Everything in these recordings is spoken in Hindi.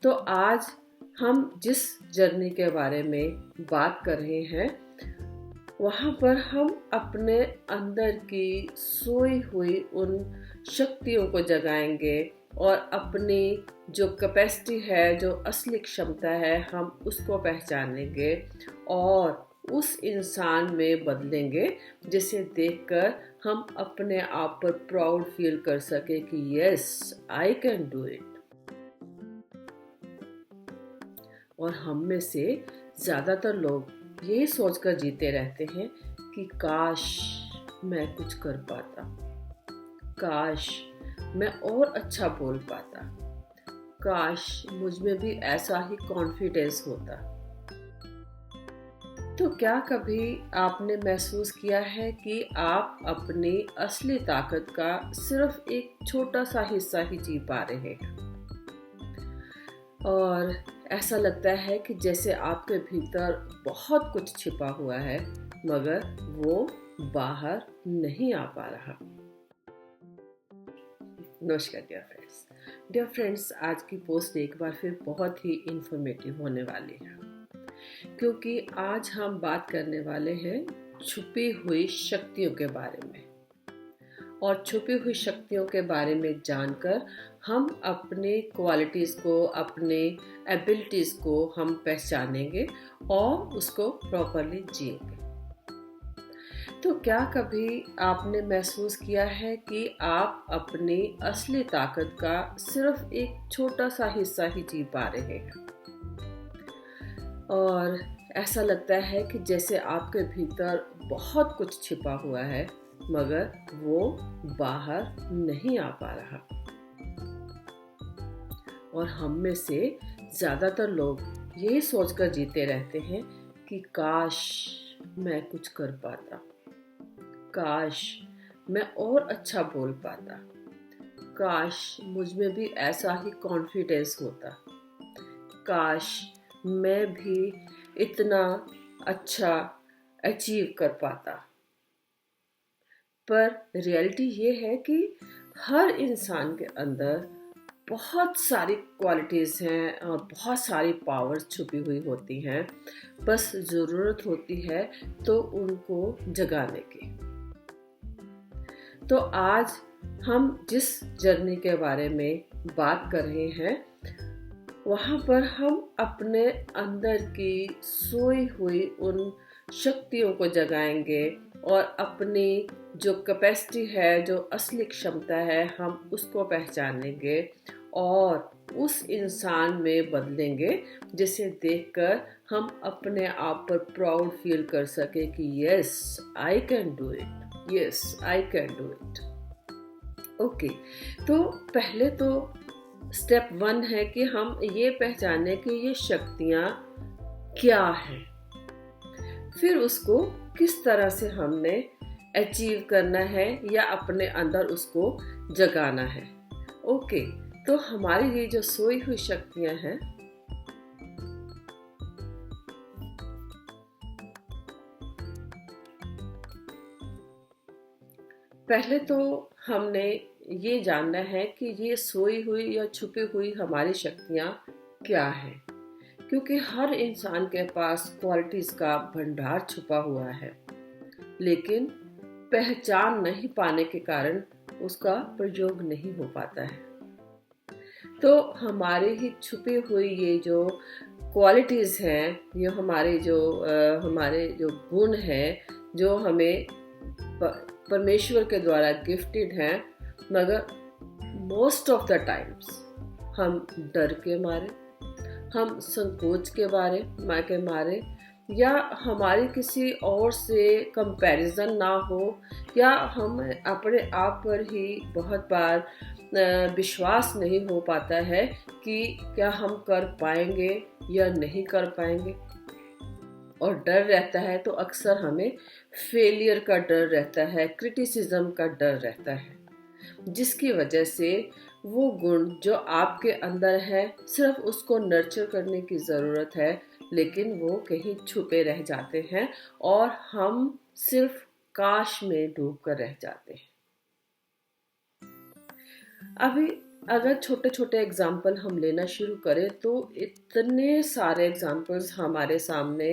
तो आज हम जिस जर्नी के बारे में बात कर रहे हैं वहाँ पर हम अपने अंदर की सोई हुई उन शक्तियों को जगाएंगे और अपनी जो कैपेसिटी है, जो असली क्षमता है, हम उसको पहचानेंगे और उस इंसान में बदलेंगे जिसे देखकर हम अपने आप पर प्राउड फील कर सके कि yes, I can do it. और हम में से ज़्यादातर लोग यही सोचकर जीते रहते हैं कि काश मैं कुछ कर पाता, काश मैं और अच्छा बोल पाता, काश मुझ में भी ऐसा ही कॉन्फिडेंस होता। तो क्या कभी आपने महसूस किया है कि आप अपनी असली ताकत का सिर्फ एक छोटा सा हिस्सा ही जी पा रहे हैं और ऐसा लगता है कि जैसे आपके भीतर बहुत कुछ छिपा हुआ है मगर वो बाहर नहीं आ पा रहा। नमस्कार डियर फ्रेंड्स, आज की पोस्ट एक बार फिर बहुत ही इंफॉर्मेटिव होने वाली है क्योंकि आज हम बात करने वाले हैं छुपी हुई शक्तियों के बारे में। और छुपी हुई शक्तियों के बारे में जानकर हम अपने क्वालिटीज़ को, अपने एबिलिटीज़ को हम पहचानेंगे और उसको प्रॉपरली जिएंगे। तो क्या कभी आपने महसूस किया है कि आप अपनी असली ताकत का सिर्फ एक छोटा सा हिस्सा ही जी पा रहे हैं और ऐसा लगता है कि जैसे आपके भीतर बहुत कुछ छिपा हुआ है मगर वो बाहर नहीं आ पा रहा। और हम में से ज़्यादातर लोग यही सोचकर जीते रहते हैं कि काश मैं कुछ कर पाता, काश मैं और अच्छा बोल पाता, काश मुझ में भी ऐसा ही कॉन्फिडेंस होता, काश मैं भी इतना अच्छा अचीव कर पाता। पर रियलिटी ये है कि हर इंसान के अंदर बहुत सारी क्वालिटीज़ हैं और बहुत सारी पावर्स छुपी हुई होती हैं, बस ज़रूरत होती है तो उनको जगाने की। तो आज हम जिस जर्नी के बारे में बात कर रहे हैं वहाँ पर हम अपने अंदर की सोई हुई उन शक्तियों को जगाएंगे और अपनी जो कैपेसिटी है, जो असली क्षमता है, हम उसको पहचानेंगे और उस इंसान में बदलेंगे जिसे देखकर हम अपने आप पर प्राउड फील कर सके कि yes, I can do it, yes I can do it. Okay, तो पहले तो स्टेप 1 है कि हम ये पहचाने कि ये शक्तियाँ क्या हैं, फिर उसको किस तरह से हमने अचीव करना है या अपने अंदर उसको जगाना है। ओके, तो हमारी ये जो सोई हुई शक्तियाँ हैं पहले तो हमने ये जानना है कि ये सोई हुई या छुपी हुई हमारी शक्तियाँ क्या हैं, क्योंकि हर इंसान के पास क्वालिटीज़ का भंडार छुपा हुआ है लेकिन पहचान नहीं पाने के कारण उसका प्रयोग नहीं हो पाता है। तो हमारी ही छुपी हुई ये जो क्वालिटीज़ हैं, ये हमारे जो गुण हैं, जो हमें परमेश्वर के द्वारा गिफ्टेड हैं, मगर मोस्ट ऑफ द टाइम्स हम डर के मारे, हम संकोच के मारे या हमारी किसी और से कंपैरिजन ना हो या हम अपने आप पर ही बहुत बार विश्वास नहीं हो पाता है कि क्या हम कर पाएंगे या नहीं कर पाएंगे। और डर रहता है तो अक्सर हमें फेलियर का डर रहता है, क्रिटिसिज्म का डर रहता है, जिसकी वजह से वो गुण जो आपके अंदर है सिर्फ उसको नर्चर करने की ज़रूरत है, लेकिन वो कहीं छुपे रह जाते हैं और हम सिर्फ काश में डूब कर रह जाते हैं। अभी अगर छोटे छोटे एग्जाम्पल हम लेना शुरू करें तो इतने सारे एग्जाम्पल्स हमारे सामने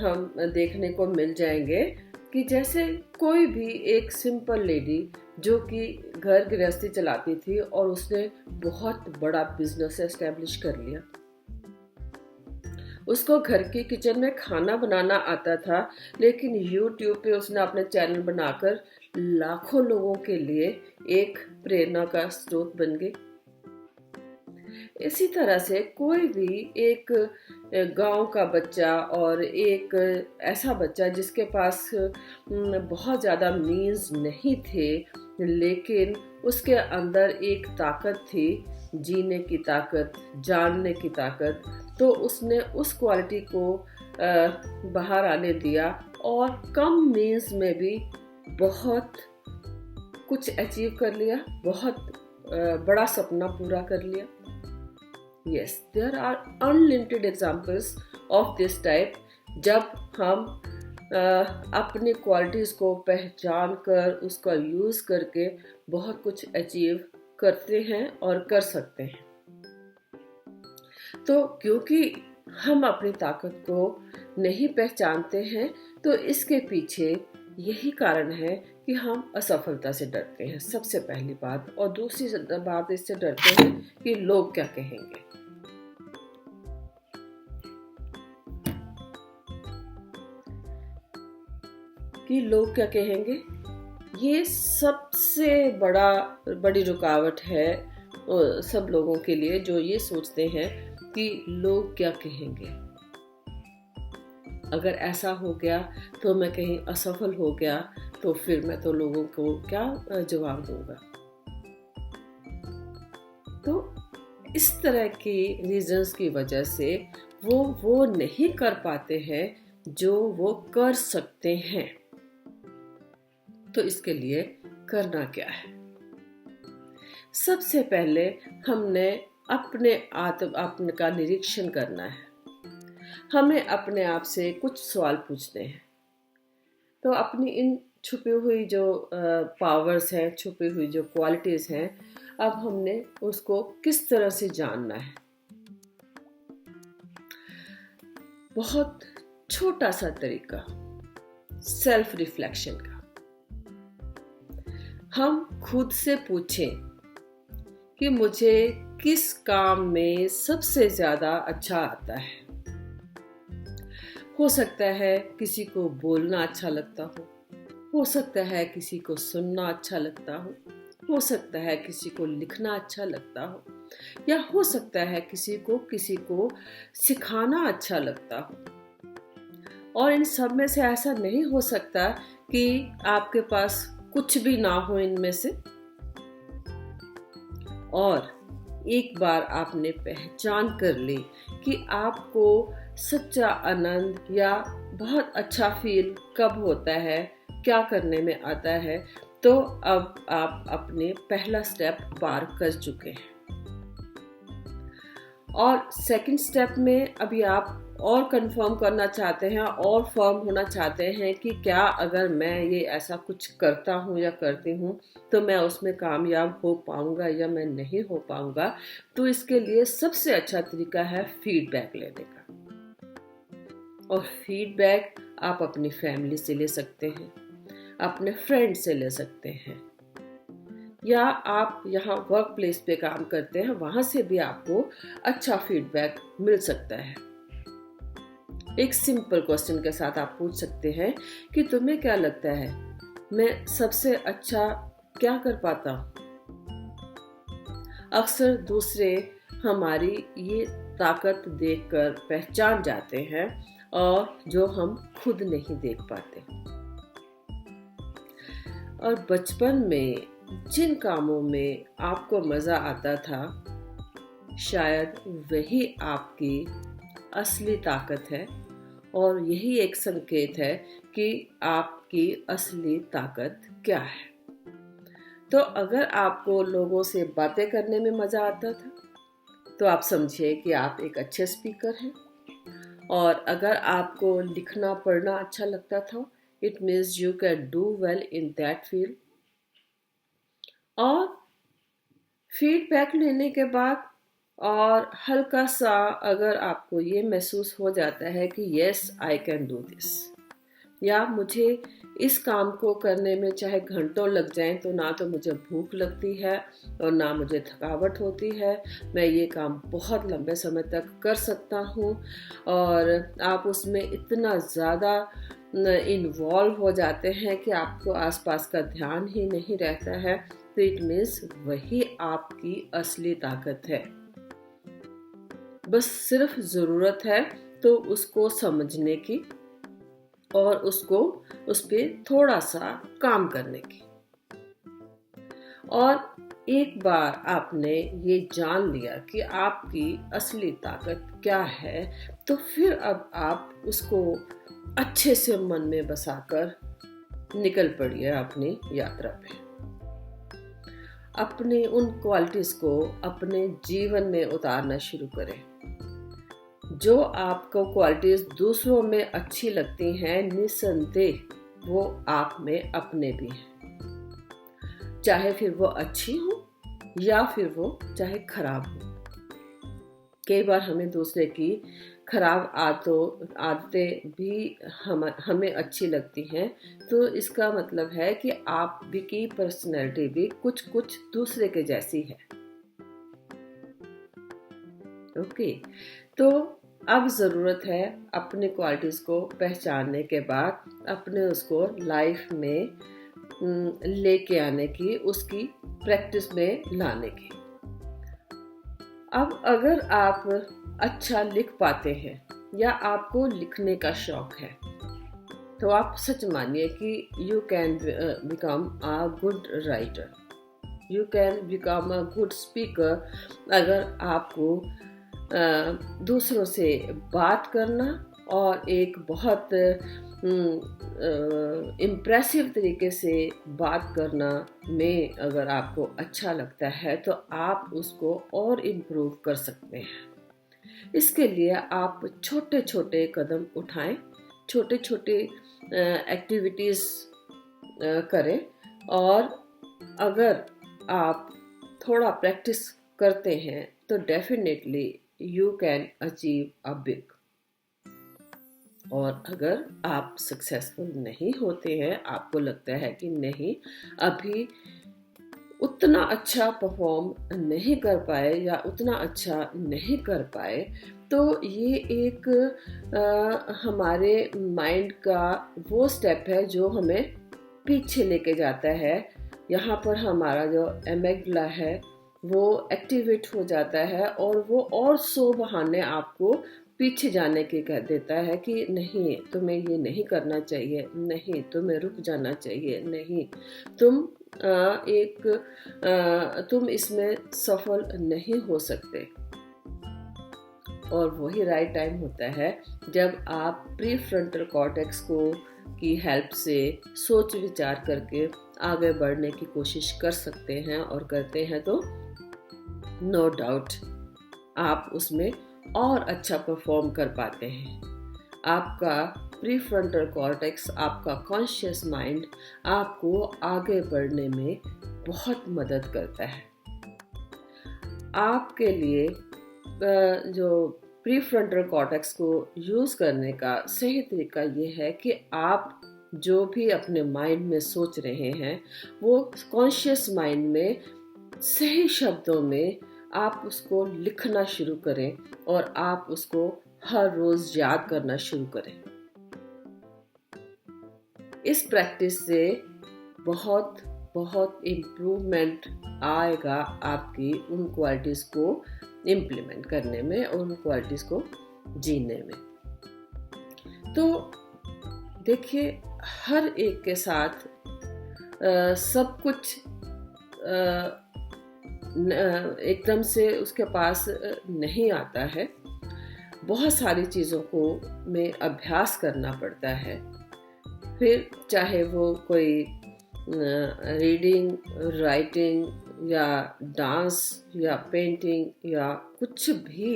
हम देखने को मिल जाएंगे कि जैसे कोई भी एक सिंपल लेडी जो कि घर गृहस्थी चलाती थी और उसने बहुत बड़ा बिजनेस एस्टेब्लिश कर लिया। उसको घर की किचन में खाना बनाना आता था, लेकिन यूट्यूब पे उसने अपने चैनल बनाकर लाखों लोगों के लिए एक प्रेरणा का स्रोत बन गई। इसी तरह से कोई भी एक गांव का बच्चा और एक ऐसा बच्चा जिसके पास बहुत ज़्यादा मीन्स नहीं थे, लेकिन उसके अंदर एक ताकत थी, जीने की ताकत, जानने की ताकत, तो उसने उस क्वालिटी को बाहर आने दिया और कम मीन्स में भी बहुत कुछ अचीव कर लिया, बहुत बड़ा सपना पूरा कर लिया। Yes, there are unlimited examples of this type जब हम अपनी क्वालिटीज़ को पहचान कर उसका यूज़ करके बहुत कुछ अचीव करते हैं और कर सकते हैं। तो क्योंकि हम अपनी ताकत को नहीं पहचानते हैं, तो इसके पीछे यही कारण है कि हम असफलता से डरते हैं, सबसे पहली बात। और दूसरी बात इससे डरते हैं कि लोग क्या कहेंगे। कि लोग क्या कहेंगे, ये सबसे बड़ी रुकावट है सब लोगों के लिए जो ये सोचते हैं कि लोग क्या कहेंगे। अगर ऐसा हो गया तो मैं कहीं असफल हो गया तो फिर मैं तो लोगों को क्या जवाब दूंगा। तो इस तरह की रीजंस की वजह से वो नहीं कर पाते हैं जो वो कर सकते हैं। तो इसके लिए करना क्या है? सबसे पहले हमने अपने का निरीक्षण करना है। हमें अपने आप से कुछ सवाल पूछने हैं। तो अपनी इन छुपी हुई जो पावर्स हैं, छुपी हुई जो क्वालिटीज़ हैं, अब हमने उसको किस तरह से जानना है। बहुत छोटा सा तरीका, सेल्फ रिफ्लेक्शन का। हम खुद से पूछें कि मुझे किस काम में सबसे ज़्यादा अच्छा आता है। हो सकता है किसी को बोलना अच्छा लगता हो सकता है किसी को सुनना अच्छा लगता हो सकता है किसी को लिखना अच्छा लगता हो, या हो सकता है किसी को सिखाना अच्छा लगता हो। और इन सब में से ऐसा नहीं हो सकता कि आपके पास कुछ भी ना हो इनमें से। और एक बार आपने पहचान कर ली कि आपको सच्चा आनंद या बहुत अच्छा फील कब होता है, क्या करने में आता है, तो अब आप अपने पहला स्टेप पार कर चुके हैं। और सेकंड स्टेप में अभी आप और कंफर्म करना चाहते हैं और फर्म होना चाहते हैं कि क्या अगर मैं ये ऐसा कुछ करता हूँ या करती हूँ तो मैं उसमें कामयाब हो पाऊंगा या मैं नहीं हो पाऊंगा। तो इसके लिए सबसे अच्छा तरीका है फीडबैक लेने का। और फीडबैक आप अपनी फैमिली से ले सकते हैं, अपने फ्रेंड से ले सकते हैं, या आप यहाँ वर्क प्लेस पे काम करते हैं वहाँ से भी आपको अच्छा फीडबैक मिल सकता है। एक सिंपल क्वेश्चन के साथ आप पूछ सकते हैं कि तुम्हें क्या लगता है मैं सबसे अच्छा क्या कर पाता हूँ। अक्सर दूसरे हमारी ये ताकत देखकर पहचान जाते हैं और जो हम खुद नहीं देख पाते। और बचपन में जिन कामों में आपको मज़ा आता था, शायद वही आपकी असली ताकत है और यही एक संकेत है कि आपकी असली ताकत क्या है। तो अगर आपको लोगों से बातें करने में मज़ा आता था तो आप समझिए कि आप एक अच्छे स्पीकर हैं। और अगर आपको लिखना पढ़ना अच्छा लगता था, it means you can do well in that field. और फीडबैक लेने के बाद और हल्का सा अगर आपको ये महसूस हो जाता है कि yes I can do this, या मुझे इस काम को करने में चाहे घंटों लग जाएं तो ना तो मुझे भूख लगती है और ना मुझे थकावट होती है, मैं ये काम बहुत लंबे समय तक कर सकता हूँ, और आप उसमें इतना ज़्यादा इन्वॉल्व हो जाते हैं कि आपको आसपास का ध्यान ही नहीं रहता है, तो इट मीन्स वही आपकी असली ताकत है। बस सिर्फ ज़रूरत है तो उसको समझने की और उस पे थोड़ा सा काम करने की। और एक बार आपने ये जान लिया कि आपकी असली ताकत क्या है, तो फिर अब आप उसको अच्छे से मन में बसाकर निकल पड़िए अपनी यात्रा पे। अपनी उन क्वालिटीज को अपने जीवन में उतारना शुरू करें। जो आपको क्वालिटीज दूसरों में अच्छी लगती हैं, निसंदेह वो आप में अपने भी हैं, चाहे फिर वो अच्छी हो या फिर वो चाहे खराब हो। कई बार हमें दूसरे की खराब आदतें भी हमें अच्छी लगती हैं, तो इसका मतलब है कि आप भी की पर्सनैलिटी भी कुछ कुछ दूसरे के जैसी है। ओके, तो अब ज़रूरत है अपने क्वालिटीज़ को पहचानने के बाद अपने उसको लाइफ में लेके आने की, उसकी प्रैक्टिस में लाने की। अब अगर आप अच्छा लिख पाते हैं या आपको लिखने का शौक है, तो आप सच मानिए कि you can become a good writer, you can become a good speaker. अगर आपको दूसरों से बात करना और एक बहुत इम्प्रेसिव तरीके से बात करना में अगर आपको अच्छा लगता है, तो आप उसको और इम्प्रूव कर सकते हैं। इसके लिए आप छोटे छोटे कदम उठाएं, छोटे छोटे एक्टिविटीज़ करें, और अगर आप थोड़ा प्रैक्टिस करते हैं तो definitely you can achieve a big. और अगर आप सक्सेसफुल नहीं होते हैं, आपको लगता है कि नहीं अभी उतना अच्छा परफॉर्म नहीं कर पाए या उतना अच्छा नहीं कर पाए, तो ये एक हमारे माइंड का वो स्टेप है जो हमें पीछे लेके जाता है। यहाँ पर हमारा जो एमेगडला है वो एक्टिवेट हो जाता है और वो और 100 बहाने आपको पीछे जाने के कह देता है कि नहीं तुम्हें ये नहीं करना चाहिए, नहीं तुम्हें रुक जाना चाहिए, नहीं तुम इसमें सफल नहीं हो सकते। और वही राइट टाइम होता है जब आप प्री फ्रंटल कॉर्टेक्स को की हेल्प से सोच विचार करके आगे बढ़ने की कोशिश कर सकते हैं, और करते हैं तो नो डाउट आप उसमें और अच्छा परफॉर्म कर पाते हैं। आपका प्री फ्रंटल कॉर्टेक्स, आपका कॉन्शियस माइंड आपको आगे बढ़ने में बहुत मदद करता है। आपके लिए जो प्री फ्रंटल कॉर्टेक्स को यूज़ करने का सही तरीका ये है कि आप जो भी अपने माइंड में सोच रहे हैं वो कॉन्शियस माइंड में सही शब्दों में आप उसको लिखना शुरू करें और आप उसको हर रोज याद करना शुरू करें। इस प्रैक्टिस से बहुत बहुत इम्प्रूवमेंट आएगा आपकी उन क्वालिटीज को इम्प्लीमेंट करने में और उन क्वालिटीज को जीने में। तो देखिए, हर एक के साथ सब कुछ एकदम से उसके पास नहीं आता है। बहुत सारी चीज़ों को में अभ्यास करना पड़ता है। फिर चाहे वो कोई रीडिंग, राइटिंग या डांस या पेंटिंग या कुछ भी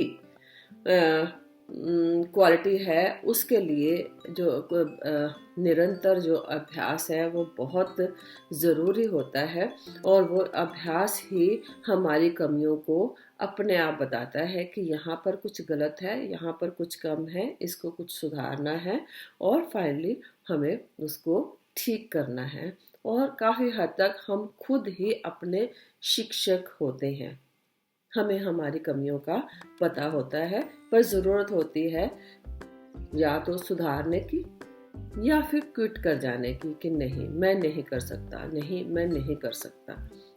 क्वालिटी है उसके लिए जो निरंतर जो अभ्यास है वो बहुत ज़रूरी होता है, और वो अभ्यास ही हमारी कमियों को अपने आप बताता है कि यहाँ पर कुछ गलत है, यहाँ पर कुछ कम है, इसको कुछ सुधारना है, और फाइनली हमें उसको ठीक करना है। और काफ़ी हद तक हम खुद ही अपने शिक्षक होते हैं। हमें हमारी कमियों का पता होता है, पर ज़रूरत होती है या तो सुधारने की या फिर क्विट कर जाने की कि नहीं मैं नहीं कर सकता, नहीं मैं नहीं कर सकता।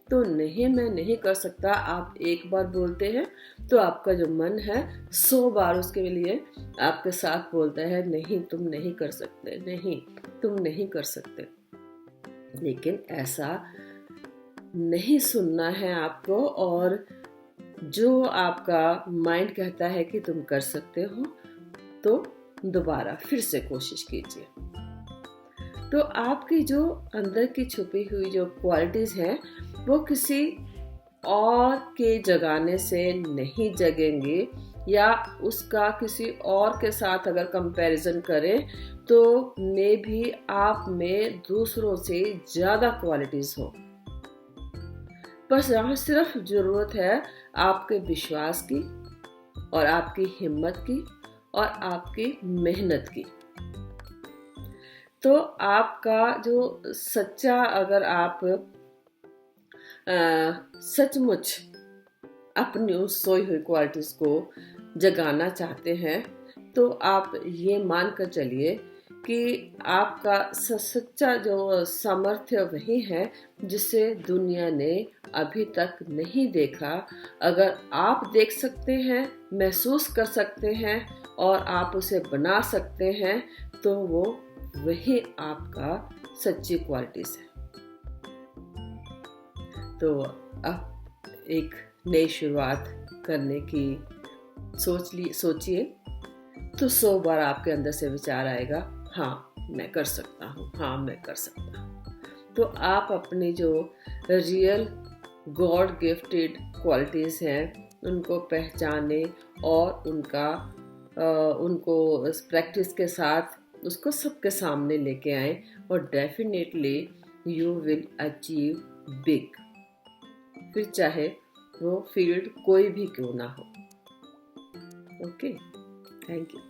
तो नहीं मैं नहीं कर सकता आप एक बार बोलते हैं तो आपका जो मन है 100 बार उसके लिए आपके साथ बोलता है नहीं तुम नहीं कर सकते, नहीं तुम नहीं कर सकते। लेकिन ऐसा नहीं सुनना है आपको, और जो आपका माइंड कहता है कि तुम कर सकते हो तो दोबारा फिर से कोशिश कीजिए। तो आपकी जो अंदर की छुपी हुई जो क्वालिटीज़ हैं वो किसी और के जगाने से नहीं जगेंगे, या उसका किसी और के साथ अगर कंपैरिजन करें तो मे भी आप में दूसरों से ज़्यादा क्वालिटीज़ हो। बस यहाँ सिर्फ ज़रूरत है आपके विश्वास की, और आपकी हिम्मत की, और आपकी मेहनत की। तो आपका जो सच्चा, अगर आप सचमुच अपनी उस सोई हुई क्वालिटीज़ को जगाना चाहते हैं, तो आप ये मान कर चलिए कि आपका सच्चा जो सामर्थ्य वही है जिसे दुनिया ने अभी तक नहीं देखा। अगर आप देख सकते हैं, महसूस कर सकते हैं और आप उसे बना सकते हैं, तो वो वही आपका सच्ची क्वालिटीज़ है। तो अब एक नई शुरुआत करने की सोचिए, तो 100 बार आपके अंदर से विचार आएगा हाँ मैं कर सकता हूँ, हाँ मैं कर सकता हूँ। तो आप अपनी जो रियल गॉड गिफ्टेड क्वालिटीज़ हैं उनको पहचाने, और उनको प्रैक्टिस के साथ उसको सबके सामने लेके आए, और definitely you will achieve big, फिर चाहे वो फील्ड कोई भी क्यों ना हो। Okay, thank you.